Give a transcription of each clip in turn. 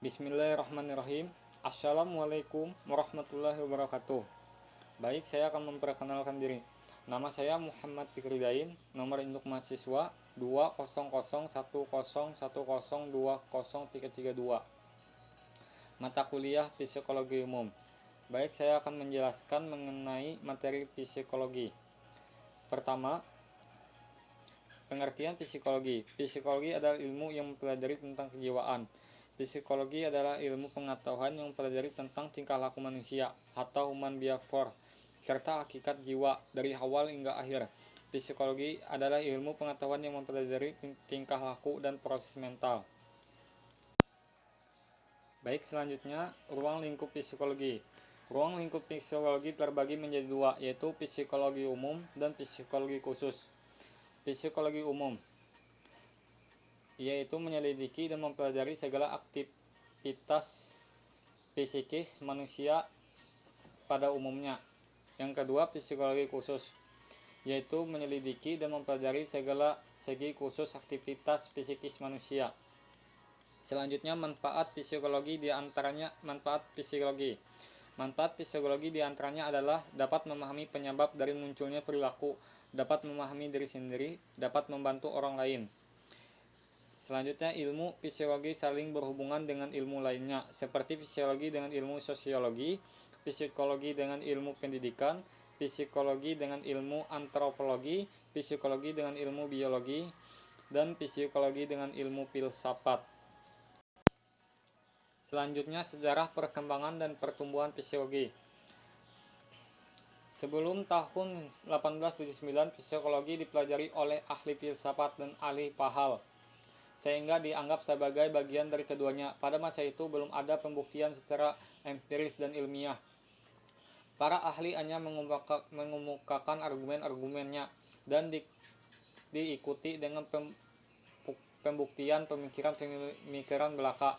Bismillahirrahmanirrahim. Assalamualaikum warahmatullahi wabarakatuh. Baik, saya akan memperkenalkan diri. Nama saya Muhammad Fikridain. Nomor induk mahasiswa 20010102032. Mata kuliah Psikologi Umum. Baik, saya akan menjelaskan mengenai materi psikologi. Pertama, pengertian psikologi. Psikologi adalah ilmu yang mempelajari tentang kejiwaan. Psikologi adalah ilmu pengetahuan yang mempelajari tentang tingkah laku manusia atau human behavior serta hakikat jiwa dari awal hingga akhir. Psikologi adalah ilmu pengetahuan yang mempelajari tingkah laku dan proses mental. Baik, selanjutnya ruang lingkup psikologi. Ruang lingkup psikologi terbagi menjadi dua, yaitu psikologi umum dan psikologi khusus. Psikologi umum yaitu menyelidiki dan mempelajari segala aktivitas psikis manusia pada umumnya. Yang kedua, psikologi khusus yaitu menyelidiki dan mempelajari segala segi khusus aktivitas psikis manusia. Selanjutnya, manfaat psikologi Manfaat psikologi diantaranya adalah dapat memahami penyebab dari munculnya perilaku, dapat memahami diri sendiri, dapat membantu orang lain. Selanjutnya, ilmu psikologi saling berhubungan dengan ilmu lainnya, seperti fisiologi dengan ilmu sosiologi, psikologi dengan ilmu pendidikan, psikologi dengan ilmu antropologi, psikologi dengan ilmu biologi, dan psikologi dengan ilmu filsafat. Selanjutnya, sejarah perkembangan dan pertumbuhan psikologi. Sebelum tahun 1879, psikologi dipelajari oleh ahli filsafat dan ahli PAHAL, sehingga dianggap sebagai bagian dari keduanya. Pada masa itu belum ada pembuktian secara empiris dan ilmiah. Para ahli hanya mengemukakan argumen-argumennya dan diikuti dengan pembuktian pemikiran belaka.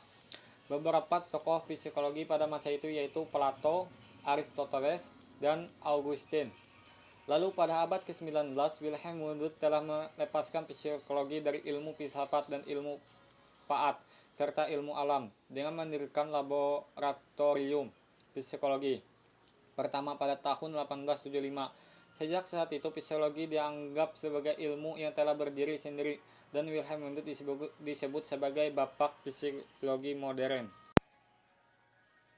Beberapa tokoh psikologi pada masa itu yaitu Plato, Aristoteles, dan Augustine. Lalu pada abad ke-19, Wilhelm Wundt telah melepaskan psikologi dari ilmu filsafat dan ilmu paat, serta ilmu alam, dengan mendirikan laboratorium psikologi pertama pada tahun 1875. Sejak saat itu, psikologi dianggap sebagai ilmu yang telah berdiri sendiri, dan Wilhelm Wundt disebut sebagai bapak psikologi modern.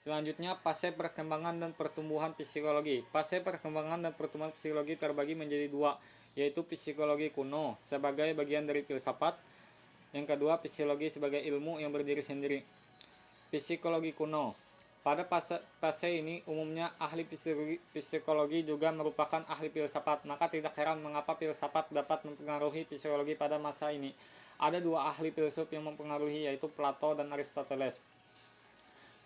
Selanjutnya, fase perkembangan dan pertumbuhan psikologi. Fase perkembangan dan pertumbuhan psikologi terbagi menjadi dua, yaitu psikologi kuno sebagai bagian dari filsafat. Yang kedua, psikologi sebagai ilmu yang berdiri sendiri. Psikologi kuno. Pada fase ini umumnya ahli psikologi juga merupakan ahli filsafat, maka tidak heran mengapa filsafat dapat mempengaruhi psikologi pada masa ini. Ada dua ahli filsuf yang mempengaruhi, yaitu Plato dan Aristoteles.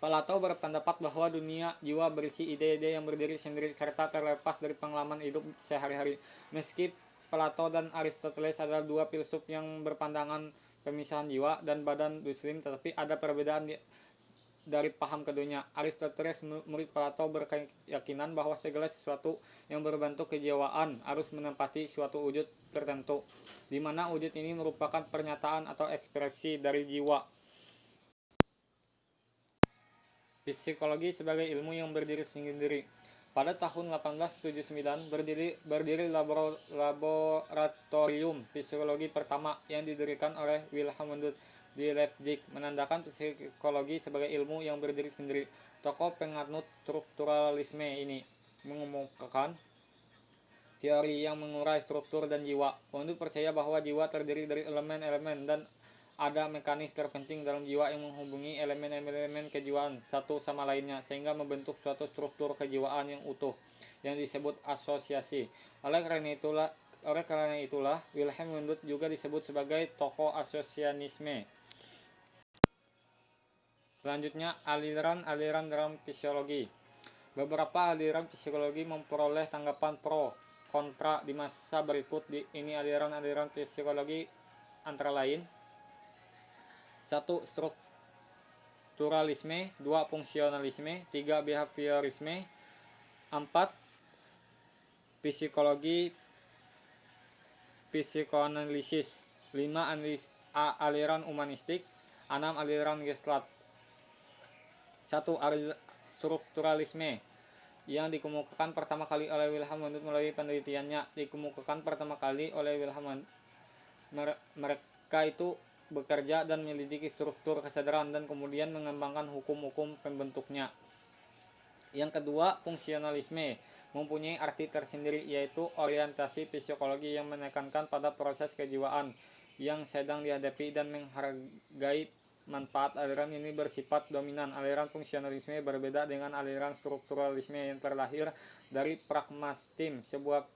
Plato berpendapat bahwa dunia jiwa berisi ide-ide yang berdiri sendiri serta terlepas dari pengalaman hidup sehari-hari. Meski Plato dan Aristoteles adalah dua filsuf yang berpandangan pemisahan jiwa dan badan muslim, tetapi ada perbedaan dari paham keduanya. Aristoteles, murid Plato, berkeyakinan bahwa segala sesuatu yang berbentuk kejiwaan harus menempati suatu wujud tertentu, di mana wujud ini merupakan pernyataan atau ekspresi dari jiwa. Psikologi sebagai ilmu yang berdiri sendiri. Pada tahun 1879 berdiri laboratorium psikologi pertama yang didirikan oleh Wilhelm Wundt di Leipzig, menandakan psikologi sebagai ilmu yang berdiri sendiri. Tokoh penganut strukturalisme ini mengemukakan teori yang mengurai struktur dan jiwa. Wundt percaya bahwa jiwa terdiri dari elemen-elemen dan ada mekanisme terpenting dalam jiwa yang menghubungi elemen-elemen kejiwaan satu sama lainnya sehingga membentuk suatu struktur kejiwaan yang utuh yang disebut asosiasi. Oleh karena itulah Wilhelm Wundt juga disebut sebagai tokoh asosianisme. Selanjutnya, aliran-aliran dalam psikologi. Beberapa aliran psikologi memperoleh tanggapan pro kontra di masa berikut. Ini aliran-aliran psikologi antara lain: 1. Strukturalisme, 2. Fungsionalisme, 3. Behaviorisme, 4. Psikologi psikoanalisis, 5. Aliran humanistik, 6. Aliran Gestalt. 1. Strukturalisme yang dikemukakan pertama kali oleh Wilhelm Wundt melalui penelitiannya. Dikemukakan pertama kali oleh Wilhelm Wundt. Mereka itu bekerja dan menyelidiki struktur kesadaran dan kemudian mengembangkan hukum-hukum pembentuknya. Yang kedua, fungsionalisme mempunyai arti tersendiri, yaitu orientasi psikologi yang menekankan pada proses kejiwaan yang sedang dihadapi dan menghargai manfaat. Aliran ini bersifat dominan. Aliran fungsionalisme berbeda dengan aliran strukturalisme yang terlahir dari pragmatisme, sebuah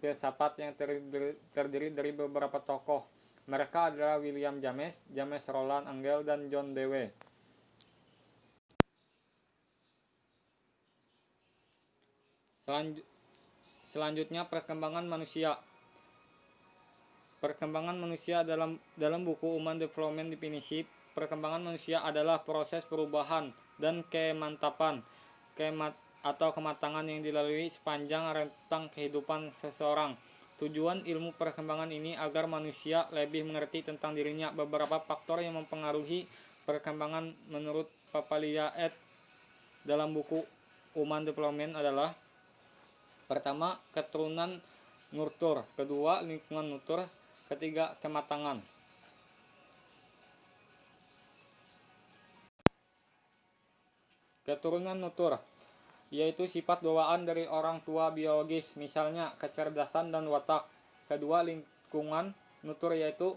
filsafat yang terdiri dari beberapa tokoh. Mereka adalah William James, James Roland Angell, dan John Dewey. Selanjutnya, perkembangan manusia. Perkembangan manusia dalam buku Human Development definisi, perkembangan manusia adalah proses perubahan dan kemantapan atau kematangan yang dilalui sepanjang rentang kehidupan seseorang. Tujuan ilmu perkembangan ini agar manusia lebih mengerti tentang dirinya. Beberapa faktor yang mempengaruhi perkembangan menurut Papalia et dalam buku Human Development adalah: pertama, keturunan nurtur; kedua, lingkungan nurtur; ketiga, kematangan. Keturunan nurtur yaitu sifat bawaan dari orang tua biologis, misalnya kecerdasan dan watak. Kedua, lingkungan nurtur yaitu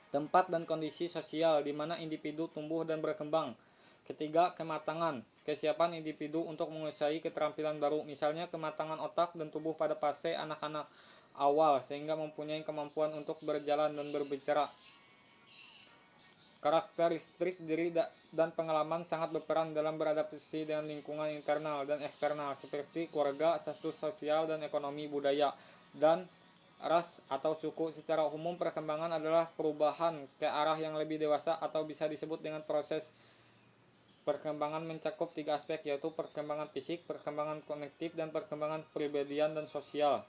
tempat dan kondisi sosial di mana individu tumbuh dan berkembang. Ketiga, kematangan, kesiapan individu untuk menguasai keterampilan baru, misalnya kematangan otak dan tubuh pada fase anak-anak awal sehingga mempunyai kemampuan untuk berjalan dan berbicara. Karakteristik diri dan pengalaman sangat berperan dalam beradaptasi dengan lingkungan internal dan eksternal seperti keluarga, status sosial dan ekonomi, budaya, dan ras atau suku. Secara umum, perkembangan adalah perubahan ke arah yang lebih dewasa atau bisa disebut dengan proses perkembangan mencakup 3 aspek, yaitu perkembangan fisik, perkembangan kognitif, dan perkembangan kepribadian dan sosial.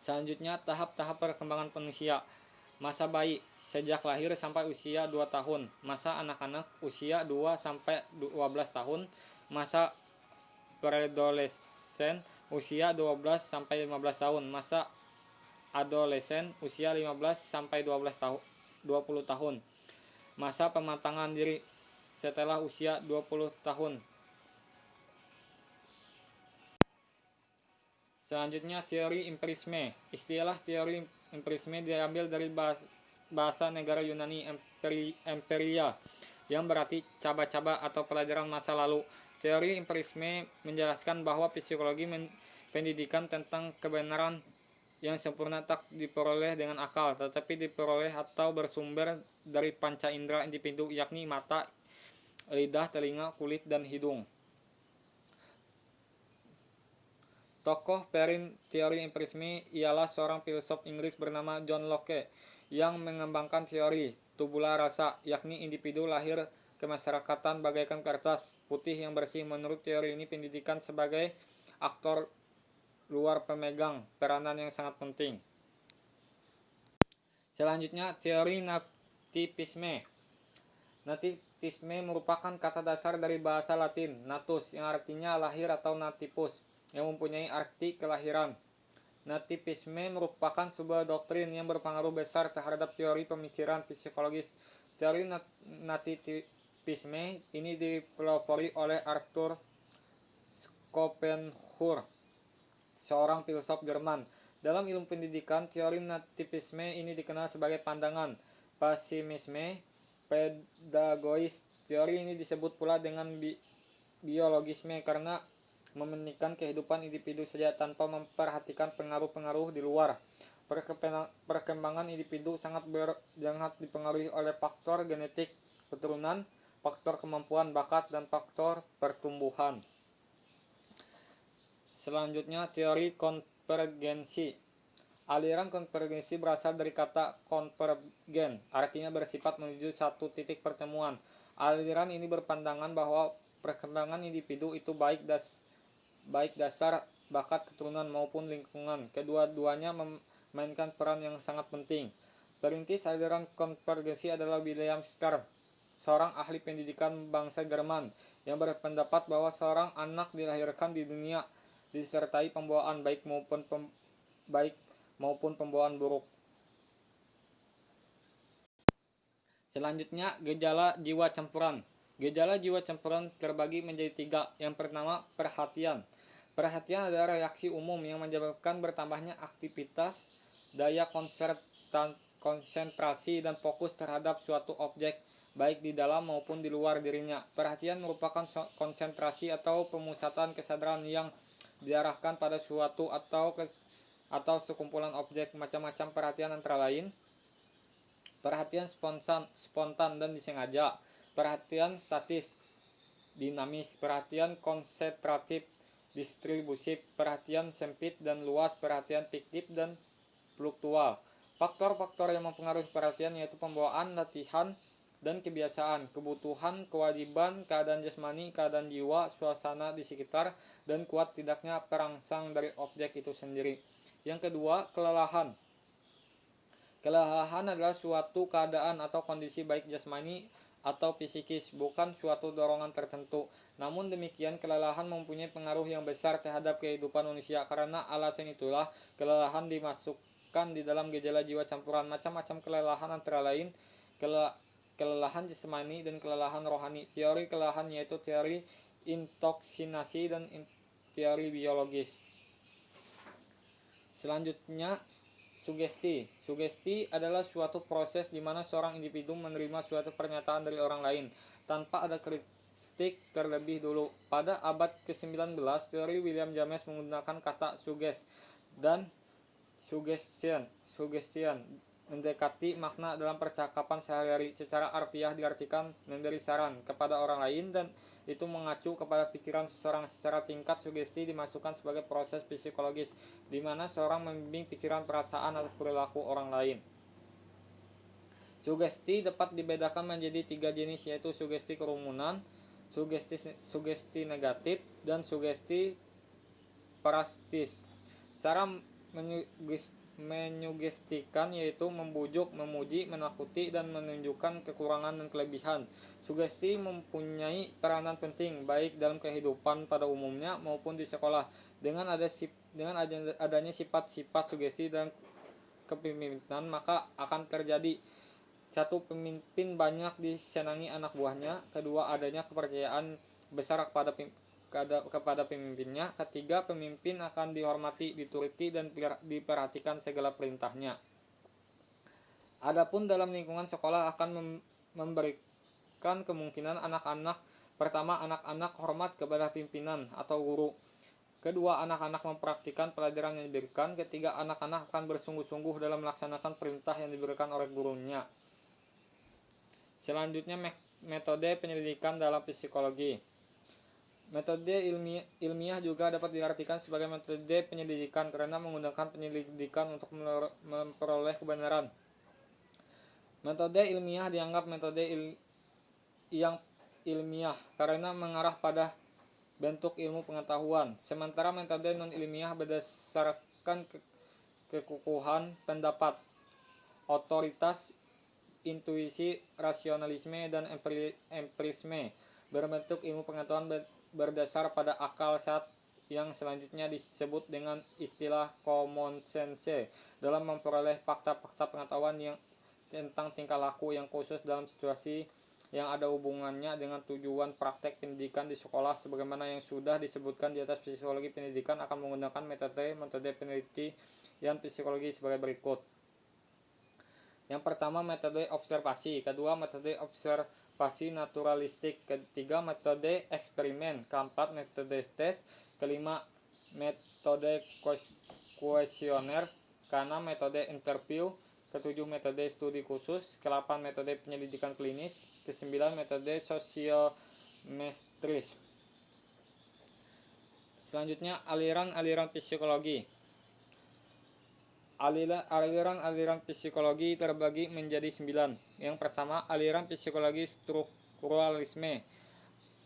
Selanjutnya, tahap-tahap perkembangan manusia. Masa bayi sejak lahir sampai usia 2 tahun, masa anak-anak usia 2 sampai 12 tahun, masa preadolesen usia 12 sampai 15 tahun, masa adolesen usia 15 sampai 20 tahun, masa pematangan diri setelah usia 20 tahun. Selanjutnya, teori empirisme. Istilah teori empirisme diambil dari bahasa negara Yunani empiria, yang berarti caba-caba atau pelajaran masa lalu. Teori empirisme menjelaskan bahwa psikologi pendidikan tentang kebenaran yang sempurna tak diperoleh dengan akal, tetapi diperoleh atau bersumber dari panca indera individu, yakni mata, lidah, telinga, kulit, dan hidung. Tokoh teori empirisme ialah seorang filsuf Inggris bernama John Locke yang mengembangkan teori tabula rasa, yakni individu lahir kemasyarakatan bagaikan kertas putih yang bersih. Menurut teori ini, pendidikan sebagai aktor luar pemegang peranan yang sangat penting. Selanjutnya, teori nativisme. Nativisme merupakan kata dasar dari bahasa Latin natus yang artinya lahir atau nativus yang mempunyai arti kelahiran. Nativisme merupakan sebuah doktrin yang berpengaruh besar terhadap teori pemikiran psikologis. Teori nativisme ini dipelopori oleh Arthur Schopenhauer, seorang filsuf Jerman. Dalam ilmu pendidikan, teori nativisme ini dikenal sebagai pandangan pesimisme pedagogis. Teori ini disebut pula dengan biologisme karena mementingkan kehidupan individu saja tanpa memperhatikan pengaruh-pengaruh di luar. Perkembangan individu sangat dipengaruhi oleh faktor genetik, keturunan, faktor kemampuan bakat, dan faktor pertumbuhan. Selanjutnya, teori konvergensi. Aliran konvergensi berasal dari kata konvergen, artinya bersifat menuju satu titik pertemuan. Aliran ini berpandangan bahwa perkembangan individu itu baik dasar bakat, keturunan maupun lingkungan. Kedua-duanya memainkan peran yang sangat penting. Perintis aliran konvergensi adalah William Scarf. seorang ahli pendidikan bangsa Jerman yang berpendapat bahwa seorang anak dilahirkan di dunia disertai pembawaan baik maupun pembawaan buruk. Selanjutnya, gejala jiwa campuran. Gejala jiwa campuran terbagi menjadi 3. Yang pertama, perhatian. Perhatian adalah reaksi umum yang menyebabkan bertambahnya aktivitas, daya konsentrasi dan fokus terhadap suatu objek, baik di dalam maupun di luar dirinya. Perhatian merupakan konsentrasi atau pemusatan kesadaran yang diarahkan pada suatu atau sekumpulan objek. Macam-macam perhatian antara lain: perhatian spontan dan disengaja, perhatian statis dinamis, perhatian konsentratif distributif, perhatian sempit dan luas, perhatian fiktif dan fluktual. Faktor-faktor yang mempengaruhi perhatian yaitu pembawaan, latihan, dan kebiasaan, kebutuhan, kewajiban, keadaan jasmani, keadaan jiwa, suasana di sekitar, dan kuat tidaknya perangsang dari objek itu sendiri. Yang kedua, kelelahan. Kelelahan adalah suatu keadaan atau kondisi baik jasmani atau fisikis, bukan suatu dorongan tertentu. Namun demikian, kelelahan mempunyai pengaruh yang besar terhadap kehidupan manusia. Karena alasan itulah, kelelahan dimasukkan di dalam gejala jiwa campuran. Macam-macam kelelahan antara lain kelelahan jasmani dan kelelahan rohani. Teori kelelahan yaitu teori intoksinasi dan teori biologis. Selanjutnya, sugesti. Sugesti adalah suatu proses di mana seorang individu menerima suatu pernyataan dari orang lain tanpa ada kritik terlebih dulu. Pada abad ke-19, teori William James menggunakan kata suggest dan suggestion mendekati makna dalam percakapan sehari-hari. Secara harfiah diartikan memberi saran kepada orang lain, dan itu mengacu kepada pikiran seseorang. Secara tingkat, sugesti dimasukkan sebagai proses psikologis di mana seorang membimbing pikiran, perasaan, atau perilaku orang lain. Sugesti dapat dibedakan menjadi 3 jenis, yaitu sugesti kerumunan, sugesti negatif, dan sugesti parastis. Cara menyugestikan yaitu membujuk, memuji, menakuti, dan menunjukkan kekurangan dan kelebihan. Sugesti mempunyai peranan penting baik dalam kehidupan pada umumnya maupun di sekolah. Dengan adanya sifat-sifat sugesti dan kepemimpinan, maka akan terjadi: 1. Pemimpin banyak disenangi anak buahnya. 2. Adanya kepercayaan besar kepada pemimpinnya. 3. Pemimpin akan dihormati, dituruti, dan diperhatikan segala perintahnya. Adapun dalam lingkungan sekolah akan memberikan kemungkinan pertama, anak-anak hormat kepada pimpinan atau guru. Kedua, anak-anak mempraktikkan pelajaran yang diberikan. Ketiga, anak-anak akan bersungguh-sungguh dalam melaksanakan perintah yang diberikan oleh gurunya. Selanjutnya, metode penyelidikan dalam psikologi. Metode ilmiah juga dapat diartikan sebagai metode penyelidikan karena menggunakan penyelidikan untuk memperoleh kebenaran. Metode ilmiah dianggap metode yang ilmiah karena mengarah pada bentuk ilmu pengetahuan, sementara metode non-ilmiah berdasarkan kekukuhan pendapat, otoritas, intuisi, rasionalisme, dan empirisme, berbentuk ilmu pengetahuan berdasar pada akal sehat yang selanjutnya disebut dengan istilah common sense dalam memperoleh fakta-fakta pengetahuan yang tentang tingkah laku yang khusus dalam situasi yang ada hubungannya dengan tujuan praktek pendidikan di sekolah. Sebagaimana yang sudah disebutkan di atas, psikologi pendidikan akan menggunakan metode penelitian psikologi sebagai berikut. Yang pertama, metode observasi. Kedua, metode observasi naturalistik. Ketiga, metode eksperimen. Keempat, metode tes. Kelima, metode kuesioner. Keenam, metode interview. Ketujuh, metode studi khusus. Ke-8, metode penyelidikan klinis. Ke-9, metode sosiometris. Selanjutnya, aliran-aliran psikologi. Aliran psikologi terbagi menjadi 9. Yang pertama, aliran psikologi strukturalisme.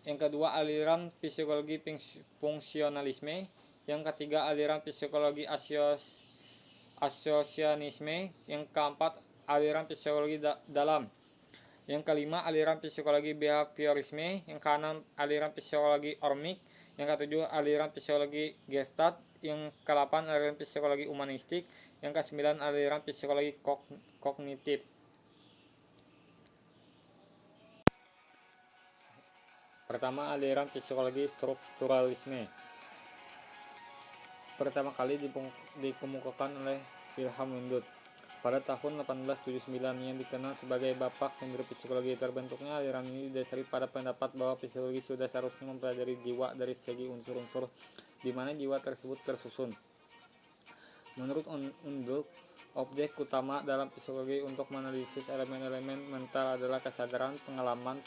Yang kedua, aliran psikologi fungsionalisme. Yang ketiga, aliran psikologi asosianisme. Yang keempat, aliran psikologi dalam. Yang kelima, aliran psikologi behaviorisme. Yang keenam, aliran psikologi ormik. Yang ketujuh, aliran psikologi Gestalt. Yang ke-8, aliran psikologi humanistik. Yang ke-9, aliran psikologi kognitif. Pertama, aliran psikologi strukturalisme. Pertama kali dikemukakan oleh Wilhelm Wundt pada tahun 1879 yang dikenal sebagai Bapak Pemberi Psikologi. Terbentuknya aliran ini didasari pada pendapat bahwa psikologi sudah seharusnya mempelajari jiwa dari segi unsur-unsur di mana jiwa tersebut tersusun. Menurut Wundt, objek utama dalam psikologi untuk menganalisis elemen-elemen mental adalah kesadaran, pengalaman,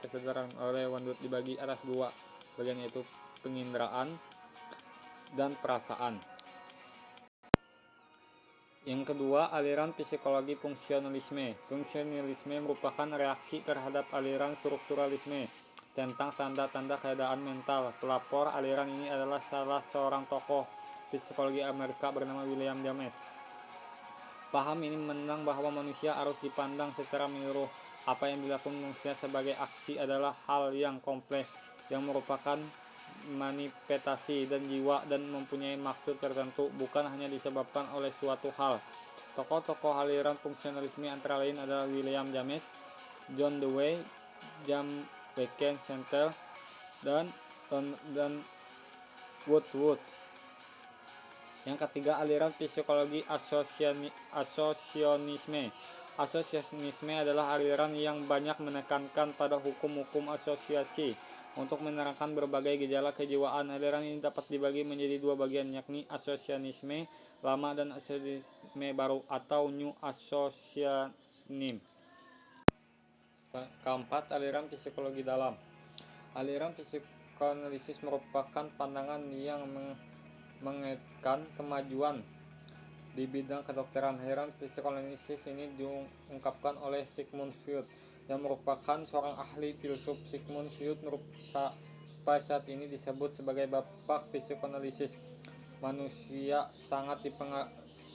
kesadaran. Oleh Wundt dibagi atas dua bagian, yaitu penginderaan dan perasaan. Yang kedua, aliran psikologi fungsionalisme. Fungsionalisme merupakan reaksi terhadap aliran strukturalisme tentang tanda-tanda keadaan mental. Pelapor aliran ini adalah salah seorang tokoh psikologi Amerika bernama William James. Paham ini menentang bahwa manusia harus dipandang secara menyeluruh. Apa yang dilakukan manusia sebagai aksi adalah hal yang kompleks yang merupakan manifestasi dan jiwa dan mempunyai maksud tertentu, bukan hanya disebabkan oleh suatu hal. Tokoh-tokoh aliran fungsionalisme antara lain adalah William James, John Dewey, James Bacon Center, dan Woodward. Yang ketiga, aliran psikologi asosiasionisme. Asosiasionisme adalah aliran yang banyak menekankan pada hukum-hukum asosiasi untuk menerangkan berbagai gejala kejiwaan. Aliran ini dapat dibagi menjadi dua bagian, yakni asosiasionisme lama dan asosiasionisme baru atau New Associationism. Keempat, aliran psikologi dalam. Aliran psikoanalisis merupakan pandangan yang mengaitkan kemajuan di bidang kedokteran. Aliran psikoanalisis ini diungkapkan oleh Sigmund Freud yang merupakan seorang ahli filsuf. Sigmund Freud sampai saat ini disebut sebagai bapak psikoanalisis. Manusia sangat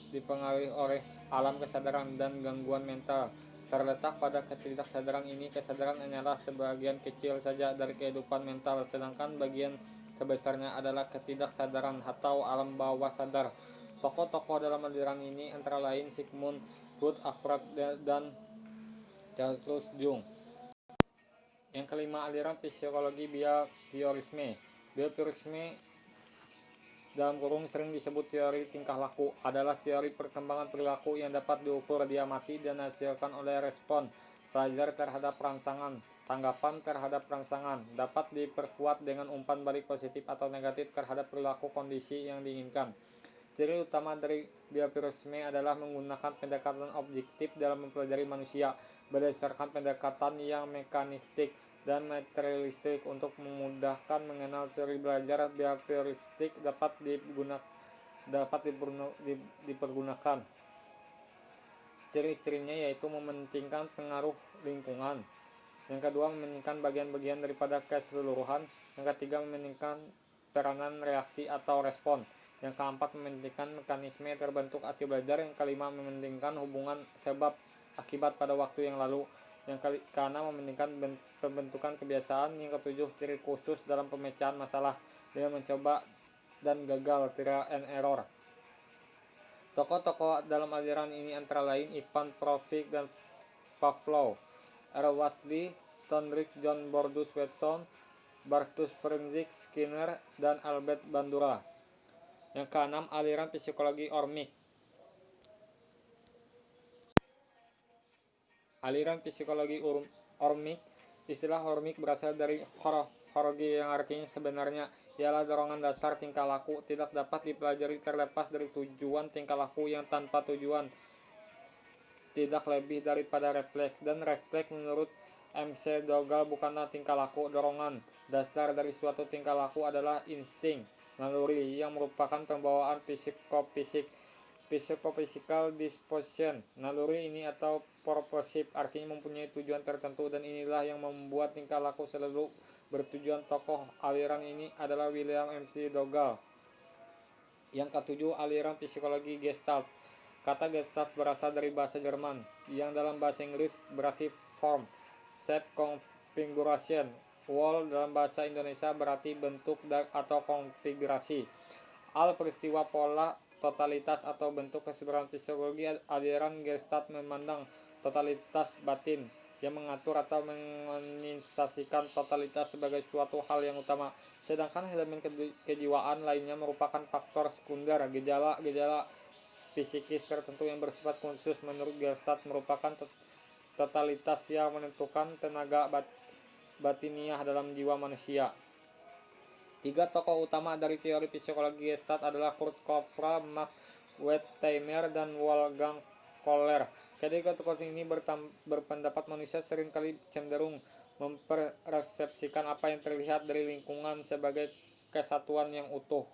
dipengaruhi oleh alam kesadaran dan gangguan mental. Terletak pada ketidaksadaran ini, kesadaran hanyalah sebagian kecil saja dari kehidupan mental, sedangkan bagian terbesarnya adalah ketidaksadaran atau alam bawah sadar. Tokoh-tokoh dalam aliran ini antara lain Sigmund Freud, Alfred dan Charles Jung. Yang kelima, aliran psikologi behaviorisme. Behaviorisme dalam kurung sering disebut teori tingkah laku, adalah teori perkembangan perilaku yang dapat diukur, diamati, dan dihasilkan oleh respon pelajar terhadap rangsangan. Tanggapan terhadap rangsangan dapat diperkuat dengan umpan balik positif atau negatif terhadap perilaku kondisi yang diinginkan. Ciri utama dari behaviorisme adalah menggunakan pendekatan objektif dalam mempelajari manusia berdasarkan pendekatan yang mekanistik dan materialistik. Untuk memudahkan mengenal teori belajar behavioristik dapat dipergunakan. Ciri-cirinya yaitu mementingkan pengaruh lingkungan. Yang kedua, mementingkan bagian-bagian daripada keseluruhan. Yang ketiga, mementingkan peranan reaksi atau respon. Yang keempat, mementingkan mekanisme terbentuk hasil belajar. Yang kelima, mementingkan hubungan sebab akibat pada waktu yang lalu. Yang keenam, mementingkan pembentukan kebiasaan. Yang ketujuh, ciri khusus dalam pemecahan masalah dengan mencoba dan gagal, trial and error. Tokoh-tokoh dalam aliran ini antara lain Ivan Pavlovich dan Pavlov, Erwin Lee, Thorndike, John Bordus Watson, Bartus Ferenczi, Skinner, dan Albert Bandura. Yang keenam, aliran psikologi ormik. Aliran psikologi ormik. Istilah ormik berasal dari horologi yang artinya sebenarnya ialah dorongan dasar tingkah laku, tidak dapat dipelajari terlepas dari tujuan tingkah laku yang tanpa tujuan, tidak lebih daripada refleks. Dan refleks menurut MC Dougall bukanlah tingkah laku. Dorongan dasar dari suatu tingkah laku adalah insting, naluri yang merupakan pembawaan psikofisik. Psychophysical disposition. Naluri ini atau purposive artinya mempunyai tujuan tertentu, dan inilah yang membuat tingkah laku selalu bertujuan. Tokoh aliran ini adalah William MC Dougall. Yang ketujuh, aliran psikologi Gestalt. Kata Gestalt berasal dari bahasa Jerman yang dalam bahasa Inggris berarti form. shape configuration. Wall dalam bahasa Indonesia berarti bentuk atau konfigurasi. Al peristiwa pola totalitas atau bentuk keseluruhan psikologi. Aliran Gestalt memandang totalitas batin yang mengatur atau menginisiasikan totalitas sebagai suatu hal yang utama, sedangkan elemen kejiwaan lainnya merupakan faktor sekunder. Gejala-gejala psikis tertentu yang bersifat khusus menurut Gestalt merupakan totalitas yang menentukan tenaga batiniah dalam jiwa manusia. Tiga tokoh utama dari teori psikologi Gestalt adalah Kurt Kopra, Max Wertheimer, dan Wolfgang Kohler. Ketiga tokoh ini berpendapat manusia seringkali cenderung mempersepsikan apa yang terlihat dari lingkungan sebagai kesatuan yang utuh.